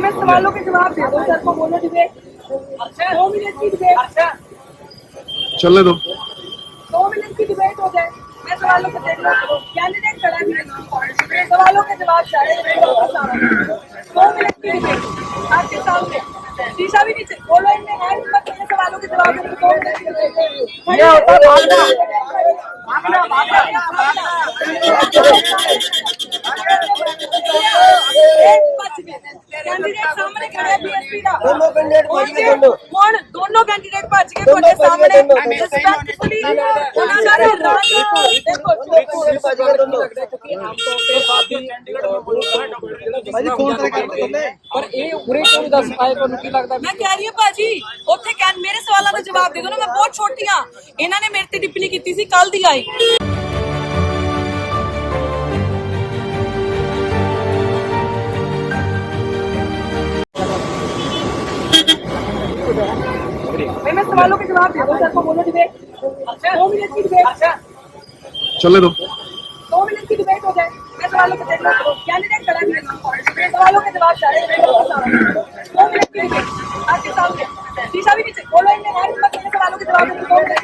मैं सवालों के जवाब दे दो सर को, बोलो डिबेट 2 मिनट की डिबेट, चलने दो 2 मिनट की डिबेट हो जाए। मैं सवालों को देख लो, कैंडिडेट खड़ा है, सवालों के जवाब चाहिए 2 मिनट की डिबेट आपके सामने, शीशा भी नीचे बोलो, इनमें है हिम्मत नहीं सवालों के जवाब देने की। 2 मिनट की कैंडिडेट सामने खड़े हैं बीएसपी का, दोनों कैंडिडेट भज गए ਤੁਹਾਡੇ सामने रिस्पेक्टफुली ਉਹਨਾਂ ਦਾ ਰਾਜ देखो ਪਰ ਇਹ ਉਰੇ ਕਿਉਂ ਦੱਸ ਪਾਏ ਤੁਹਾਨੂੰ ਕੀ ਲੱਗਦਾ? मैं कह रही हूँ भाजी ਉੱਥੇ मेरे सवालों का जवाब दे दो ना, मैं बहुत छोटी हाँ, इन्होंने मेरे ते टिप्पणी की थी कल दी आई। मैं सवालों के जवाब दे दो सर को, बोलो डिबेट 2 मिनट की डिबेट, चलने दो 2 मिनट की डिबेट हो जाए। मैं सवालों को देख लो, कैंडिडेट खड़ा है, सवालों के जवाब चाहिए 2 मिनट की डिबेट आपके सामने, शीशा भी नीचे बोलो, इनमें है हिम्मत नहीं सवालों के जवाब देने की। 2 मिनट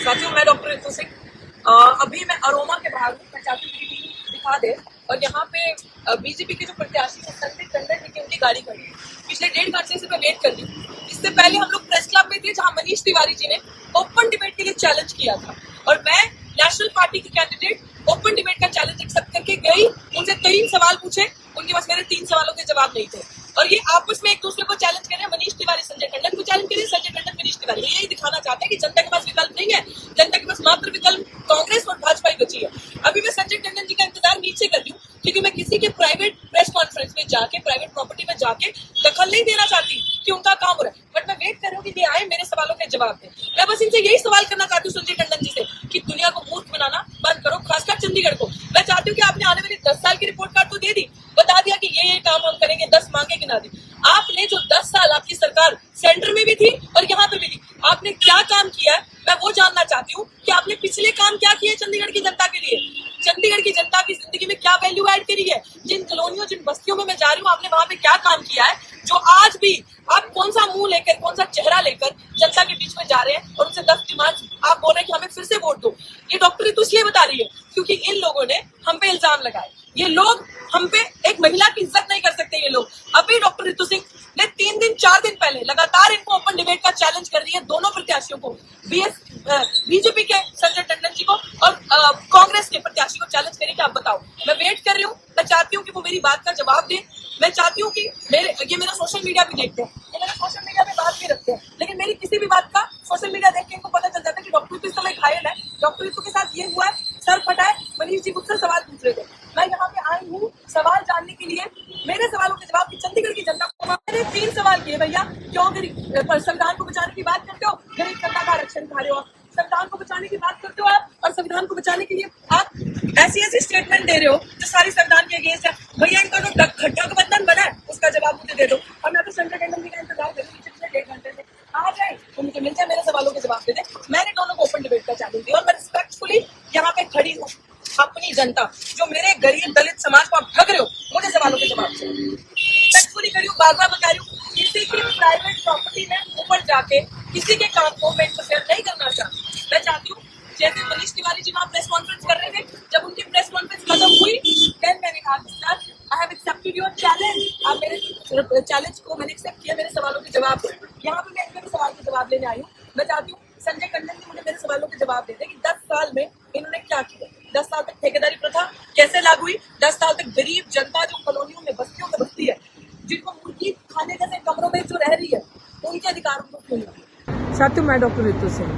साथियों, मैं डॉक्टर रितु सिंह, अभी मैं अरोमा के बाहर हूँ, मैं चाहती हूँ मेरी टीम दिखा दे। और यहाँ पे बीजेपी के जो प्रत्याशी हैं संजय टंडन जी की उनकी गाड़ी खड़ी है, पिछले 1.5 घंटे से मैं वेट कर रही हूँ। इससे पहले हम लोग प्रेस क्लब में थे जहाँ मनीष तिवारी जी ने ओपन डिबेट के लिए चैलेंज किया था, और मैं नेशनल पार्टी की कैंडिडेट ओपन डिबेट का चैलेंज एक्सेप्ट करके गई, उनसे 3 सवाल पूछे, उनके पास मेरे 3 सवालों के जवाब नहीं थे, और ये आपस में एक दूसरे को चैलेंज कर रहे हैं। मनीष तिवारी संजय टंडन को चैलेंज करिए, संजय टंडन मनीष तिवारी, यही दिखाना चाहते हैं कि जनता के पास विकल्प नहीं है, जनता के पास मात्र विकल्प कांग्रेस और भाजपा ही बची है। अभी मैं संजय टंडन जी का इंतजार नीचे कर रही हूँ, क्योंकि मैं किसी के प्राइवेट प्रेस कॉन्फ्रेंस में जाके, प्राइवेट प्रॉपर्टी में जाके दखल नहीं देना चाहती कि उनका काम हो रहा है, बट मैं वेट कर रही हूँ कि ये आए, मेरे सवालों के जवाब दें। मैं बस इनसे यही सवाल करना चाहती हूँ संजय टंडन जी से कि दुनिया को मूर्ख बनाना बंद करो, खासकर चंडीगढ़ को। मैं चाहती हूँ कि आपने आने वाली 10 साल की रिपोर्ट कार्ड तो दे दी, बता दिया कि ये काम हम करेंगे, 10 मांगे कि ना दी। आपने जो 10 साल आपकी सरकार सेंटर में भी थी और यहाँ पे भी थी, आपने क्या काम किया है, मैं वो जानना चाहती हूँ कि आपने पिछले काम क्या किए चंडीगढ़ की जनता के लिए, चंडीगढ़ की जनता की जिंदगी में क्या वैल्यू ऐड करी है, जिन कॉलोनियों, जिन बस्तियों में मैं जा रही हूँ, आपने वहां पे क्या काम किया है, जो आज भी आप कौन सा मुंह लेकर, कौन सा चेहरा लेकर जनता के बीच में जा रहे हैं और उनसे 10 डिमांड आप बोल रहे हैं कि हमें फिर से वोट दो। ये डॉक्टर रितु इसलिए बता रही है क्योंकि इन लोगों ने हम पे इल्जाम लगाए, ये लोग हम पे, एक महिला की इज्जत नहीं कर सकते ये लोग। अभी डॉक्टर रितु सिंह ने 3 दिन 4 दिन पहले लगातार इनको ओपन डिबेट का चैलेंज कर रही है, दोनों प्रत्याशियों को, बीजेपी के संजय टंडन जी को और कांग्रेस के प्रत्याशी को चैलेंज करें कि आप बताओ। मैं वेट कर रही हूँ, मैं चाहती हूँ कि वो मेरी बात का जवाब दें। मैं चाहती हूँ कि ये मेरा सोशल मीडिया भी देखते हैं, ये मेरा सोशल मीडिया पे बात भी रखते हैं, लेकिन मेरी किसी भी बात का सोशल मीडिया देख के इनको पता चल जाता है कि डॉक्टर रितु इस समय घायल है, डॉक्टर रितु के साथ ये हुआ है, सर फटा है। मनीष जी मुझसे सवाल पूछ रहे थे, मैं यहाँ पे आई हूँ सवाल जानने के लिए, मेरे सवालों के जवाब की चंडीगढ़ की जनता को। मैंने 3 सवाल किए, भैया क्यों संविधान को बचाने की बात करते हो, गरीब जनता का आरक्षण खा रहे हो, संविधान को बचाने की बात करते हो आप, और संविधान को बचाने के लिए आप ऐसी स्टेटमेंट दे रहे हो जो सारी संविधान के अगेंस्ट है। भैया इनका जो गठबंधन बना है उसका जवाब मुझे दे दो। और मैं तो संजय टंडन जी का इंतजार कर रही हूँ पिछले 1.5 घंटे से, आ जाए तो मुझे मिल जाए, मेरे सवालों के जवाब दे दे। मैंने दोनों को ओपन डिबेट का चैलेंज दिया और मैं रिस्पेक्टफुली यहाँ पे खड़ी हूँ। अपनी जनता जो मेरे गरीब दलित समाज को आप ठग रहे हो, मुझे सवालों के जवाब चाहिए। रिस्पेक्टफुली खड़ी हूँ, बार-बार बता रही हूँ, किसी की प्राइवेट प्रॉपर्टी में ऊपर जाके किसी के काम को मैं इंटरफेयर नहीं करना चाहती। मैं चाहती हूँ जैसे मनीष तिवारी जी वहाँ प्रेस कॉन्फ्रेंस कर रहे थे, जब उनकी प्रेस कॉन्फ्रेंस खत्म हुई, देन मैंने कहा sir I have accepted your challenge, आप मेरे चैलेंज को मैंने एक्सेप्ट किया, मेरे सवालों के जवाब दो। यहाँ पे मैं मेरे सवाल के जवाब लेने आई हूँ। मैं चाहती हूँ संजय टंडन जी मुझे मेरे सवालों के जवाब दे दें कि 10 साल में इन्होंने क्या किया, 10 साल तक ठेकेदारी प्रथा कैसे लागू हुई, 10 साल तक गरीब जनता जो कॉलोनियों में, बस्तियों में बसती है, जिनको मुर्गी खाने जैसे कमरों में जो रह रही है, उनके अधिकारों को क्यों नहीं। साथियों, मैं डॉक्टर रितु सिंह,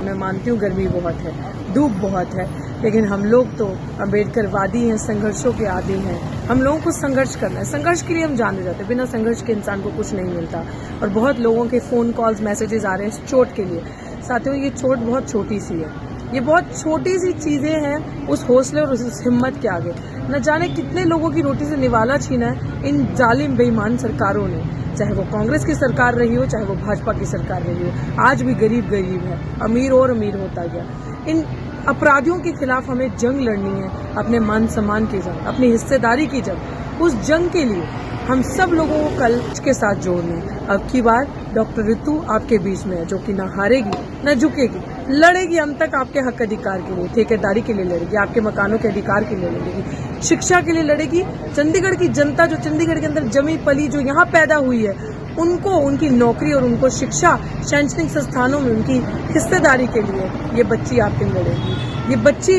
मैं मानती हूँ गर्मी बहुत है, धूप बहुत है, लेकिन हम लोग तो अम्बेडकरवादी हैं, संघर्षों के आदी हैं। हम लोगों को संघर्ष करना है, संघर्ष के लिए हम जाने जाते हैं, बिना संघर्ष के इंसान को कुछ नहीं मिलता। और बहुत लोगों के फ़ोन कॉल्स, मैसेजेस आ रहे हैं इस चोट के लिए। साथियों, ये चोट बहुत छोटी सी है, ये बहुत छोटी सी चीजें हैं उस हौसले और उस हिम्मत के आगे। न जाने कितने लोगों की रोटी से निवाला छीना है इन जालिम बेईमान सरकारों ने, चाहे वो कांग्रेस की सरकार रही हो, चाहे वो भाजपा की सरकार रही हो। आज भी गरीब गरीब है, अमीर और अमीर होता गया। इन अपराधियों के खिलाफ हमें जंग लड़नी है, अपने मान सम्मान की जंग, अपनी हिस्सेदारी की जंग। उस जंग के लिए हम सब लोगों को कल के साथ जोड़ना है। अब की बार डॉक्टर ऋतु आपके बीच में है, जो कि न हारेगी न झुकेगी, लड़ेगी अंत तक आपके हक अधिकार के लिए, ठेकेदारी के लिए लड़ेगी, आपके मकानों के अधिकार के लिए लड़ेगी, शिक्षा के लिए लड़ेगी। चंडीगढ़ की जनता जो चंडीगढ़ के अंदर जमी पली जो यहाँ पैदा हुई है, उनको उनकी नौकरी और उनको शिक्षा शैक्षणिक संस्थानों में उनकी हिस्सेदारी के लिए ये बच्ची आपके लड़ेगी। ये बच्ची,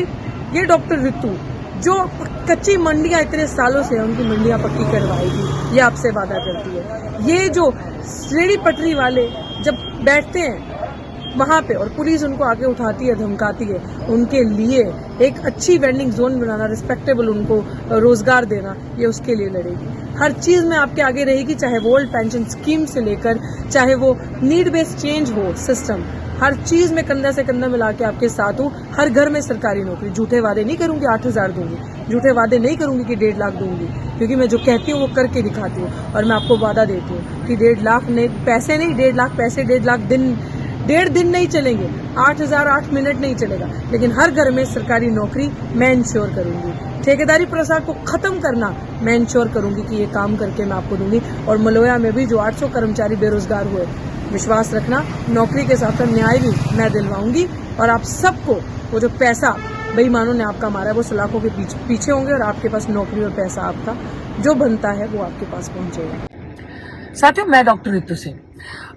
ये डॉक्टर ऋतु जो कच्ची मंडियां इतने सालों से उनकी मंडियां पक्की करवाएगी, ये आपसे वादा करती है। ये जो रेहड़ी पटरी वाले जब बैठते हैं वहां पे और पुलिस उनको आगे उठाती है, धमकाती है, उनके लिए एक अच्छी वेंडिंग जोन बनाना, रिस्पेक्टेबल उनको रोजगार देना, ये उसके लिए लड़ेगी। हर चीज में आपके आगे रहेगी, चाहे वो ओल्ड पेंशन स्कीम से लेकर, चाहे वो नीड बेस्ड चेंज हो सिस्टम, हर चीज में कंधा से कंधा मिला के आपके साथ हूँ। हर घर में सरकारी नौकरी, झूठे वादे नहीं करूंगी 8,000 दूंगी, झूठे वादे नहीं करूंगी कि 1.5 लाख दूंगी, क्योंकि मैं जो कहती हूँ वो करके दिखाती हूँ। और मैं आपको वादा देती हूँ कि 1.5 लाख नहीं, पैसे नहीं, 1.5 लाख पैसे, 1.5 लाख दिन, 1.5 दिन नहीं चलेंगे, 8,000 8 मिनट नहीं चलेगा, लेकिन हर घर में सरकारी नौकरी मैं इंश्योर करूंगी। ठेकेदारी प्रथा को खत्म करना मैं इंश्योर करूंगी कि ये काम करके मैं आपको दूंगी। और मलोया में भी जो 800 कर्मचारी बेरोजगार हुए, विश्वास रखना, नौकरी के साथ न्याय भी मैं दिलवाऊंगी। और आप सबको वो जो पैसा बेईमानों ने आपका मारा है वो सलाखों के पीछे होंगे, और आपके पास नौकरी और पैसा आपका जो बनता है वो आपके पास पहुंचेगा। साथियों, मैं डॉक्टर ऋतु सिंह।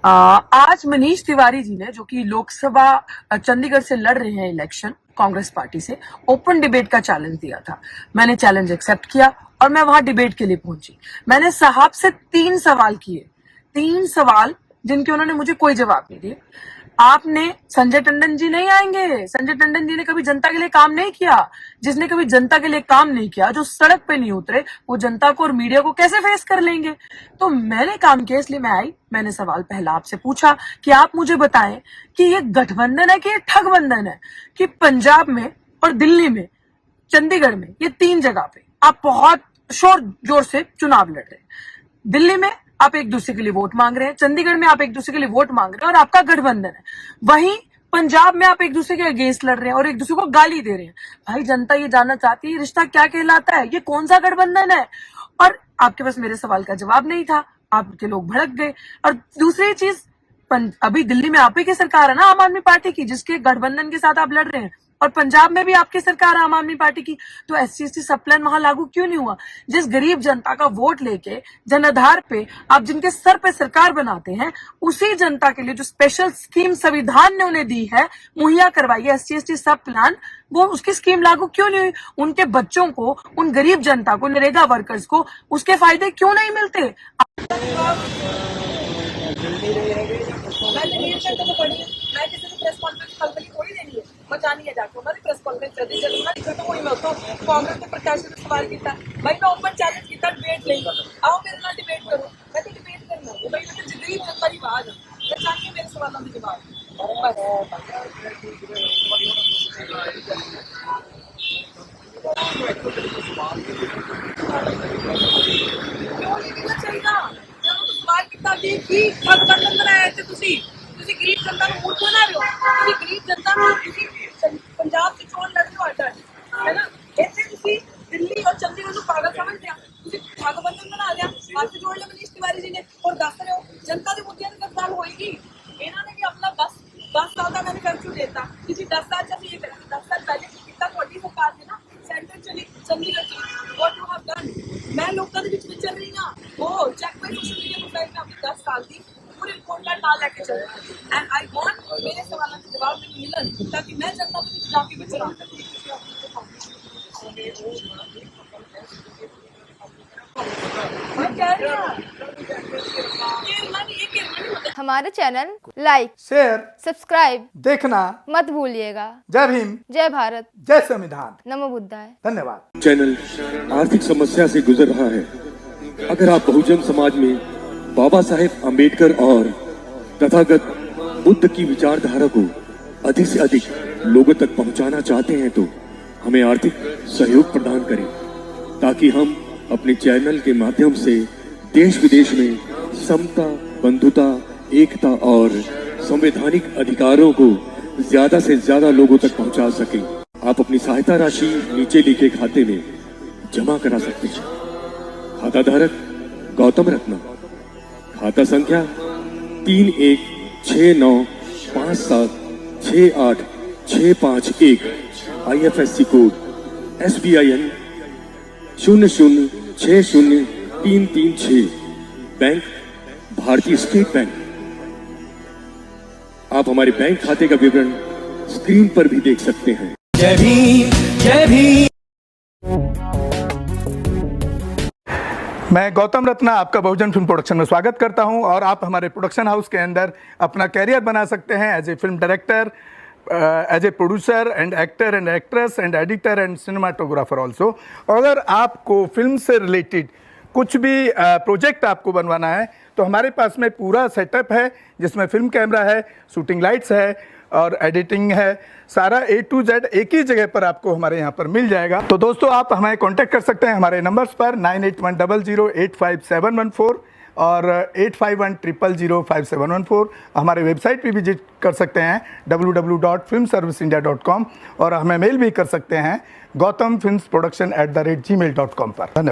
आज मनीष तिवारी जी ने, जो कि लोकसभा चंडीगढ़ से लड़ रहे हैं इलेक्शन कांग्रेस पार्टी से, ओपन डिबेट का चैलेंज दिया था। मैंने चैलेंज एक्सेप्ट किया और मैं वहां डिबेट के लिए पहुंची। मैंने साहब से 3 सवाल किए, 3 सवाल जिनके उन्होंने मुझे कोई जवाब नहीं दिए। आपने, संजय टंडन जी नहीं आएंगे, संजय टंडन जी ने कभी जनता के लिए काम नहीं किया। जिसने कभी जनता के लिए काम नहीं किया, जो सड़क पे नहीं उतरे, वो जनता को और मीडिया को कैसे फेस कर लेंगे। तो मैंने काम किया, इसलिए मैं आई। मैंने सवाल पहला आपसे पूछा कि आप मुझे बताएं कि ये गठबंधन है कि ये ठगबंधन है, कि पंजाब में और दिल्ली में, चंडीगढ़ में, ये 3 जगह पे आप बहुत शोर जोर से चुनाव लड़ रहे हैं। दिल्ली में आप एक दूसरे के लिए वोट मांग रहे हैं, चंडीगढ़ में आप एक दूसरे के लिए वोट मांग रहे हैं और आपका गठबंधन है। वहीं पंजाब में आप एक दूसरे के अगेंस्ट लड़ रहे हैं और एक दूसरे को गाली दे रहे हैं। भाई, जनता ये जानना चाहती है रिश्ता क्या कहलाता है, ये कौन सा गठबंधन है। और आपके पास मेरे सवाल का जवाब नहीं था, आपके लोग भड़क गए। और दूसरी चीज, अभी दिल्ली में आप ही की सरकार है ना, आम आदमी पार्टी की, जिसके गठबंधन के साथ आप लड़ रहे हैं, और पंजाब में भी आपकी सरकार है आम आदमी पार्टी की। तो SC/ST सब प्लान वहां लागू क्यों नहीं हुआ? जिस गरीब जनता का वोट लेके जनाधार पे आप जिनके सर पे सरकार बनाते हैं, उसी जनता के लिए जो स्पेशल स्कीम संविधान ने उन्हें दी है, मुहैया करवाई है SC/ST सब प्लान, वो उसकी स्कीम लागू क्यों नहीं हुई? उनके बच्चों को, उन गरीब जनता को, नरेगा वर्कर्स को उसके फायदे क्यों नहीं मिलते? मैं किसी को प्रेस कॉन्फ्रेंस कल की थोड़ी देनी है, बचानी है जाके उन्होंने प्रेस कॉन्फ्रेंस कर दी। जरूर दिखा तो वही मैं तो कांग्रेस के प्रत्याशी ने सवाल किया, भाई मैं ओपन चैलेंज किया, डिबेट नहीं आओ मेरे साथ डिबेट करो। मैं तो डिबेट करना है भाई, मैं जिंदगी जनता की आवाज है, मैं चाहिए मेरे सवालों के जवाब। क्यों नहीं मिलना चाहिए? ਜਦੋਂ ਸਵਾਲ ਕੀਤਾ ਜੀ ਕੀ ਠੱਗ ਬਣਾਇਆ ਇੱਥੇ ਤੁਸੀਂ ਗਰੀਬ ਜਨਤਾ ਨੂੰ ਮੂਰਖ ਬਣਾ ਰਹੇ ਹੋ। ਤੁਸੀਂ ਗਰੀਬ ਜਨਤਾ ਨੂੰ ਤੁਸੀਂ ਪੰਜਾਬ 'ਚ ਚੋਣ ਲੜ ਰਹੇ ਹੋ ਅੱਡ ਹੈ ਨਾ, ਇੱਥੇ ਤੁਸੀਂ ਦਿੱਲੀ ਔਰ ਚੰਡੀਗੜ੍ਹ ਨੂੰ ਪਾਗਲ ਸਮਝਦੇ ਆ, ਤੁਸੀਂ ਠੱਗ ਬੰਧਨ ਬਣਾ ਲਿਆ। ਹੱਥ ਜੋੜ ਲਿਆ ਮਨੀਸ਼ ਤਿਵਾਰੀ ਜੀ ਨੇ, ਔਰ ਦੱਸ ਰਹੇ ਹੋ ਜਨਤਾ ਦੇ ਮੁੱਦਿਆਂ ਤੇ ਗੱਲ ਹੋਏਗੀ। ਇਹਨਾਂ ਨੇ ਵੀ ਆਪਣਾ 10 ਸਾਲ ਦਾ ਮੈਨੂਫੈਕਚਰ ਦਿੱਤਾ ਕਿ ਜੀ 10 ਸਾਲ 'ਚ ਅਸੀਂ ਇਹ ਕਰਾਂਗੇ। 10 ਸਾਲ ਪਹਿਲੇ ਕੀਤਾ ਤੁਹਾਡੀ ਸਰਕਾਰ ਨੇ ਨਾ, ਸੈਂਟਰ 'ਚ ਚੰਡੀਗੜ੍ਹ 'ਚ ਵਾਟ ਯੂ ਹੈਵ ਡਨ। मैं लोगों के बीच में चल रही ना, वो चेक पे सोशल मीडिया प्रोफाइल में अपनी 10 साल की पूरी रिपोर्ट ना लेके चल रही है। एंड आई वांट मेरे सवालों के जवाब में मिलन, ताकि मैं जनता के बीच जाके भी चला सकूं। मैं कह रही हूं हमारे चैनल लाइक, शेयर, सब्सक्राइब देखना मत भूलिएगा। जय भीम, जय भारत, जय संविधान, नमो बुद्धाय। धन्यवाद। चैनल आर्थिक समस्या से गुजर रहा है। अगर आप बहुजन समाज में बाबा साहेब अम्बेडकर और तथागत बुद्ध की विचारधारा को अधिक से अधिक लोगों तक पहुंचाना चाहते हैं तो हमें आर्थिक सहयोग प्रदान करें ताकि हम अपने चैनल के माध्यम से देश विदेश में समता, बंधुता, एकता और संवैधानिक अधिकारों को ज्यादा से ज्यादा लोगों तक पहुंचा सकें। आप अपनी सहायता राशि नीचे लिखे खाते में जमा करा सकते हैं। खाता धारक गौतम रत्ना, खाता संख्या 3169576865 IFSC कोड SBIN 0060336, बैंक भारतीय स्टेट बैंक। आप हमारे बैंक खाते का विवरण स्क्रीन पर भी देख सकते हैं। जय भीम, जय भीम। मैं गौतम रत्ना आपका बहुजन फिल्म प्रोडक्शन में स्वागत करता हूं और आप हमारे प्रोडक्शन हाउस के अंदर अपना कैरियर बना सकते हैं as a film director, as a producer and actor and actress and editor and cinematographer also. अगर आपको फिल्म से रिलेटेड कुछ भी प्रोजेक्ट आपको बनवाना है तो हमारे पास में पूरा सेटअप है जिसमें फिल्म कैमरा है, शूटिंग लाइट्स है और एडिटिंग है। सारा A to Z एक ही जगह पर आपको हमारे यहाँ पर मिल जाएगा। तो दोस्तों आप हमें कांटेक्ट कर सकते हैं हमारे नंबर्स पर 9810085714 और 8510005714। हमारे वेबसाइट पे विजिट कर सकते हैं www.filmserviceindia.com और हमें मेल भी कर सकते हैं gautamfilmsproduction@gmail.com पर। धन्यवाद।